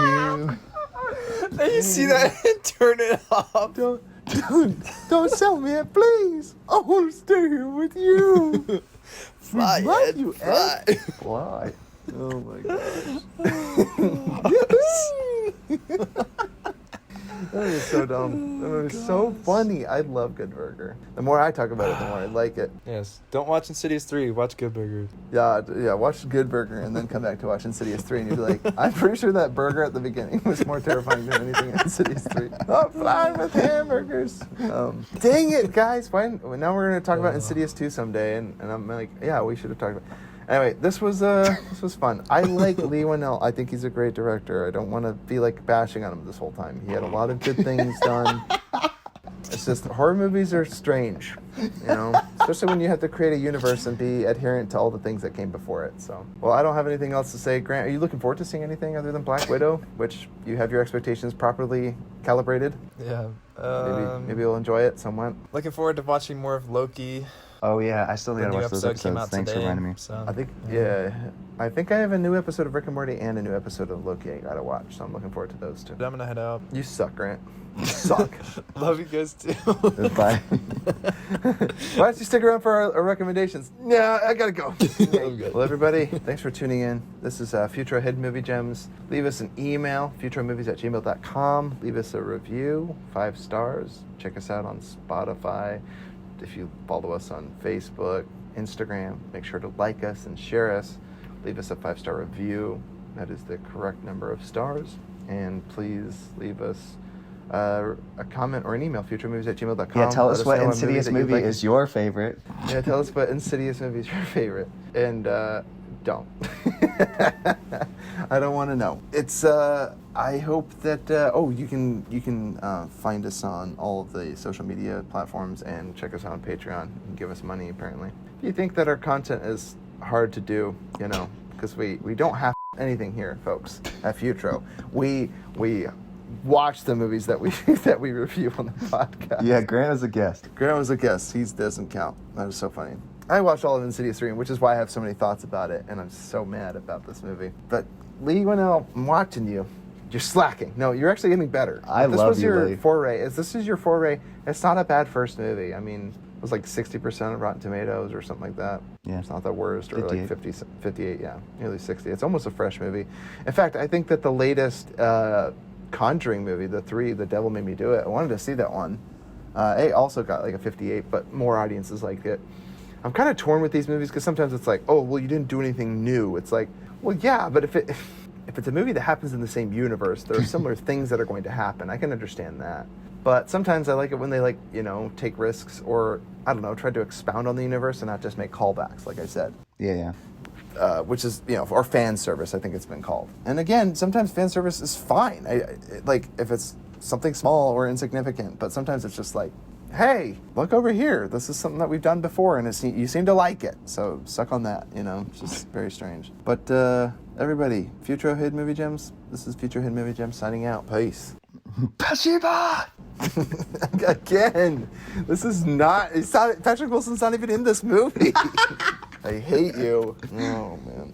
And you see that and turn it off. Don't sell me it, please. I want to stay here with you. Fly, Fly, Ed, you fly. Why? Oh my gosh. That was so dumb. That was so funny. I love Good Burger. The more I talk about it, the more I like it. Yes. Don't watch Insidious 3. Watch Good Burger. Yeah, watch Good Burger and then come back to watch Insidious 3 and you'll be like, I'm pretty sure that burger at the beginning was more terrifying than anything in Insidious 3. Oh, flying with hamburgers. Dang it, guys. Now we're going to talk about Insidious 2 someday, and I'm like, yeah, we should have talked about it. Anyway, this was fun. I like Leigh Whannell. I think he's a great director. I don't want to be like bashing on him this whole time. He had a lot of good things done. It's just horror movies are strange, especially when you have to create a universe and be adherent to all the things that came before it. So, well, I don't have anything else to say. Grant, are you looking forward to seeing anything other than Black Widow, which you have your expectations properly calibrated? Yeah. Maybe you'll enjoy it somewhat. Looking forward to watching more of Loki. Oh yeah, I still The gotta new watch those episode came episodes. out Thanks today. for reminding me. So, I think I have a new episode of Rick and Morty and a new episode of Loki I gotta watch, so I'm looking forward to those two. I'm gonna head out. You suck, Grant. You suck. Love you guys too. Bye. Why don't you stick around for our recommendations? Yeah, I gotta go. I'm good. Well, everybody, thanks for tuning in. This is Futro Hidden Movie Gems. Leave us an email, futromovies@gmail.com. Leave us a review, 5 stars. Check us out on Spotify. If you follow us on Facebook, Instagram, make sure to like us and share us. Leave us a 5-star review. That is the correct number of stars. And please leave us a comment or an email, futuremovies@gmail.com. Yeah, tell Let us what know a Insidious that you'd movie like is your favorite. Yeah, tell us what Insidious movie is your favorite. And don't. I don't want to know. It's I hope that you can find us on all of the social media platforms and check us out on Patreon and give us money apparently. If you think that our content is hard to do, because we don't have anything here, folks, at Futro. We watch the movies that we that we review on the podcast. Yeah, Grant is a guest. Grant was a guest. He doesn't count. That is so funny. I watched all of Insidious 3, which is why I have so many thoughts about it, and I'm so mad about this movie. But Leigh Whannell, I'm watching you. You're slacking. No, you're actually getting better. I this love was you, your Leigh. foray. This is your foray. It's not a bad first movie. I mean, it was like 60% of Rotten Tomatoes or something like that. Yeah. It's not the worst. Or 58. like 50, 58, yeah. Nearly 60. It's almost a fresh movie. In fact, I think that the latest Conjuring movie, The Devil Made Me Do It, I wanted to see that one. It also got like a 58, but more audiences liked it. I'm kind of torn with these movies because sometimes it's like, oh, well, you didn't do anything new. It's like, well, yeah, but if if it's a movie that happens in the same universe, there are similar things that are going to happen. I can understand that. But sometimes I like it when they, like, you know, take risks or, I don't know, try to expound on the universe and not just make callbacks, like I said. Yeah. Which is, you know, or fan service, I think it's been called. And again, sometimes fan service is fine. Like, if it's something small or insignificant, but sometimes it's just like, hey, look over here. This is something that we've done before, and you seem to like it. So suck on that, you know. It's just very strange. But everybody, Futro Hidden Movie Gems. This is Futro Hidden Movie Gems signing out. Peace. Pashiba! Again, this is not. Patrick Wilson's not even in this movie. I hate you. Oh man.